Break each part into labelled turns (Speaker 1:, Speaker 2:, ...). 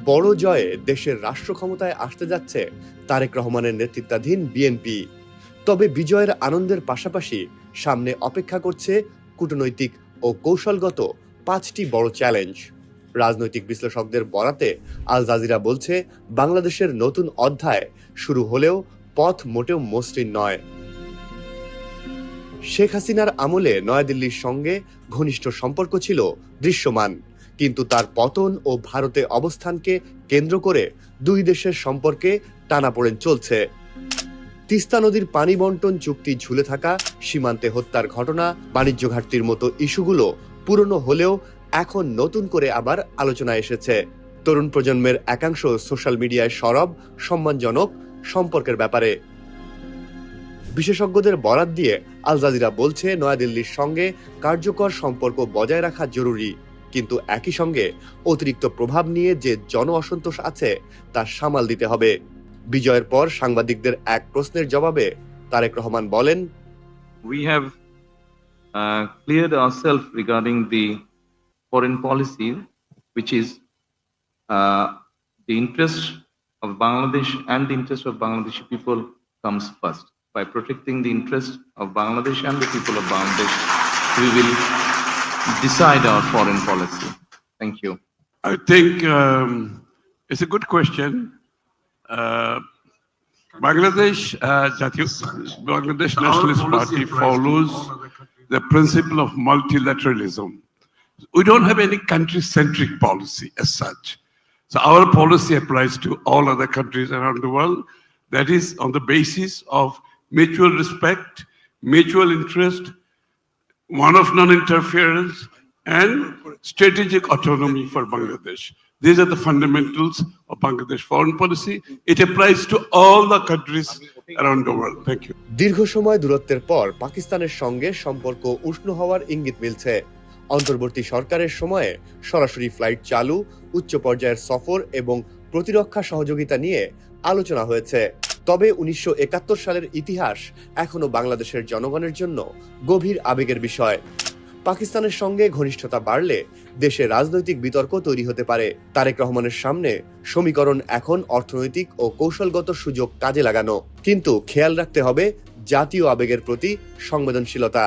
Speaker 1: বড় জয়ে দেশের রাষ্ট্র ক্ষমতায় আসতে যাচ্ছে তারেক রহমানের নেতৃত্বাধীন বিএনপি। তবে বিজয়ের আনন্দের পাশাপাশি সামনে অপেক্ষা করছে কূটনৈতিক ও কৌশলগত 5টি বড় চ্যালেঞ্জ। রাজনৈতিক বিশ্লেষকদের বরাতে আল জাজিরা বলছে, বাংলাদেশের নতুন অধ্যায় শুরু হলেও পথ মোটেও মসৃণ নয়। শেখ হাসিনার আমলে নয়াদিল্লির সঙ্গে ঘনিষ্ঠ সম্পর্ক ছিল দৃশ্যমান, কিন্তু তার পতন ও ভারতে অবস্থানকে কেন্দ্র করে দুই দেশের সম্পর্কে টানাপোড়েন চলছে। তিস্তা নদীর পানি বন্টন চুক্তি ঝুলে থাকা, সীমান্তে হত্যার ঘটনা, বাণিজ্য ঘাটতির মতো ইস্যুগুলো পুরনো হলেও এখন নতুন করে আবার আলোচনায় এসেছে। তরুণ প্রজন্মের একাংশ সোশ্যাল মিডিয়ায় সরব সম্মানজনক সম্পর্কের ব্যাপারে। বিশেষজ্ঞদের বরাত দিয়ে আল জাজিরা বলছে, নয়াদিল্লির সঙ্গে কার্যকর সম্পর্ক বজায় রাখা জরুরি, কিন্তু একই সঙ্গে অতিরিক্ত প্রভাব নিয়ে যে জন অসন্তোষ আছে তা সামাল দিতে হবে। বিজয়ের পর সাংবাদিকদের এক প্রশ্নের জবাবে তারেক রহমান বলেন,
Speaker 2: We have cleared ourselves regarding the foreign policy, which is the interest of Bangladesh and the interest of Bangladeshi people comes first. By protecting the interest of Bangladesh and the people of Bangladesh, we will decide our foreign policy. Thank you.
Speaker 3: I think it's a good question. Bangladesh Nationalist Party follows the principle of multilateralism. We don't have any country-centric policy as such. So our policy applies to all other countries around the world. That is on the basis of mutual respect, mutual interest, one of non-interference, and strategic autonomy for Bangladesh. These are the fundamentals of Bangladesh foreign policy. It applies to all the countries around the world. Thank you.
Speaker 1: দীর্ঘ সময় দূরত্বের পর পাকিস্তানের সঙ্গে সম্পর্ক উষ্ণ হওয়ার ইঙ্গিত মিলছে। অন্তর্বর্তী সরকারের সময়ে সরাসরি ফ্লাইট চালু, উচ্চ পর্যায়ের সফর এবং প্রতিরক্ষা সহযোগিতা নিয়ে আলোচনা হয়েছে। তবে 1971 সালের ইতিহাস এখনো বাংলাদেশের জনগণের জন্য গভীর আবেগের বিষয়। পাকিস্তানের সঙ্গে ঘনিষ্ঠতা বাড়লে দেশে রাজনৈতিক বিতর্ক তৈরি হতে পারে। তারেক রহমানের সামনে সমীকরণ এখন অর্থনৈতিক ও কৌশলগত সুযোগ কাজে লাগানো, কিন্তু খেয়াল রাখতে হবে জাতীয় আবেগের প্রতি সংবেদনশীলতা।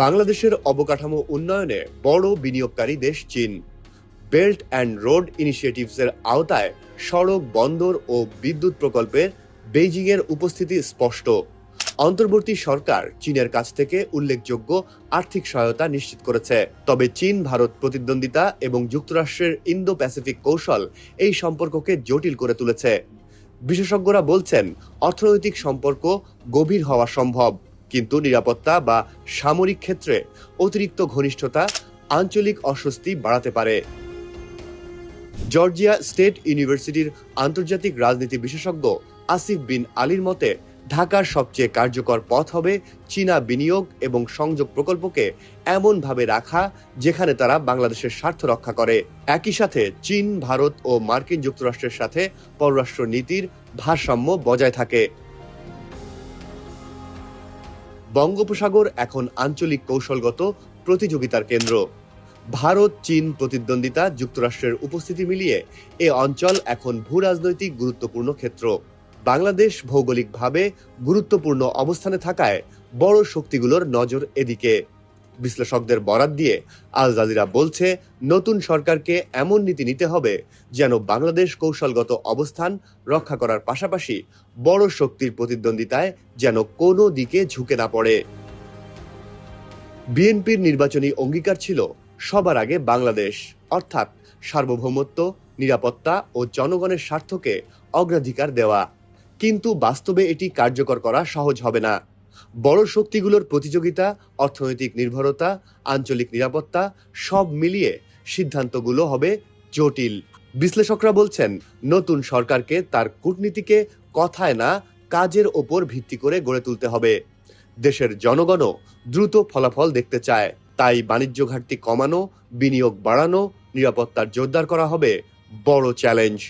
Speaker 1: বাংলাদেশের অবকাঠামো উন্নয়নে বড় বিনিয়োগকারী দেশ চীন। বেল্ট অ্যান্ড রোড ইনিশিয়েটিভসের আওতায় সড়ক, বন্দর ও বিদ্যুৎ প্রকল্পে বেইজিংয়ের উপস্থিতি স্পষ্ট। অন্তর্বর্তী সরকার চীনের কাছ থেকে উল্লেখযোগ্য আর্থিক সহায়তা নিশ্চিত করেছে। তবে চীন ভারত প্রতিদ্বন্দ্বিতা এবং যুক্তরাষ্ট্রের ইন্দো প্যাসিফিক কৌশল এই সম্পর্ককে জটিল করে তুলেছে। বিশেষজ্ঞরা বলছেন, অর্থনৈতিক সম্পর্ক গভীর হওয়া সম্ভব, কিন্তু নিরাপত্তা বা সামরিক ক্ষেত্রে অতিরিক্ত ঘনিষ্ঠতা আঞ্চলিক অস্বস্তি বাড়াতে পারে। জর্জিয়া স্টেট ইউনিভার্সিটির আন্তর্জাতিক রাজনীতি বিশেষজ্ঞ আসিফ বিন আলীর মতে, ঢাকার সবচেয়ে কার্যকর পথ হবে চীনা বিনিয়োগ এবং সংযোগ প্রকল্পকে এমনভাবে রাখা যেখানে তারা বাংলাদেশের স্বার্থ রক্ষা করে। একই সাথে চীন, ভারত ও মার্কিন যুক্তরাষ্ট্রের সাথে পররাষ্ট্র নীতির ভারসাম্য বজায় থাকে। বঙ্গোপসাগর এখন আঞ্চলিক কৌশলগত প্রতিযোগিতার কেন্দ্র। ভারত চীন প্রতিদ্বন্দ্বিতা, যুক্তরাষ্ট্রের উপস্থিতি মিলিয়ে এ অঞ্চল এখন ভূরাজনৈতিক গুরুত্বপূর্ণ ক্ষেত্র। বাংলাদেশ ভৌগোলিকভাবে গুরুত্বপূর্ণ অবস্থানে থাকায় বড় শক্তিগুলোর নজর এদিকে। বিশ্লেষকদের বরাত দিয়ে আল জাজিরা বলছে, নতুন সরকারকে এমন নীতি নিতে হবে যেন বাংলাদেশ কৌশলগত অবস্থান রক্ষা করার পাশাপাশি বড় শক্তির প্রতিদ্বন্দ্বিতায় যেন কোনো দিকে ঝুঁকে না পড়ে। বিএনপির নির্বাচনী অঙ্গীকার ছিল সবার আগে বাংলাদেশ, অর্থাৎ সার্বভৌমত্ব, নিরাপত্তা ও জনগণের স্বার্থকে অগ্রাধিকার দেওয়া। কিন্তু বাস্তবে এটি কার্যকর করা সহজ হবে না। বড় শক্তিগুলোর প্রতিযোগিতা, অর্থনৈতিক নির্ভরতা, আঞ্চলিক নিরাপত্তা সব মিলিয়ে সিদ্ধান্তগুলো হবে জটিল। বিশ্লেষকরা বলছেন, নতুন সরকারকে তার কূটনীতিকে কথায় না কাজের ওপর ভিত্তি করে গড়ে তুলতে হবে। দেশের জনগণও দ্রুত ফলাফল দেখতে চায়, তাই বাণিজ্য ঘাটতি কমানো, বিনিয়োগ বাড়ানো নিরাপত্তার জোরদার করা হবে বড় চ্যালেঞ্জ।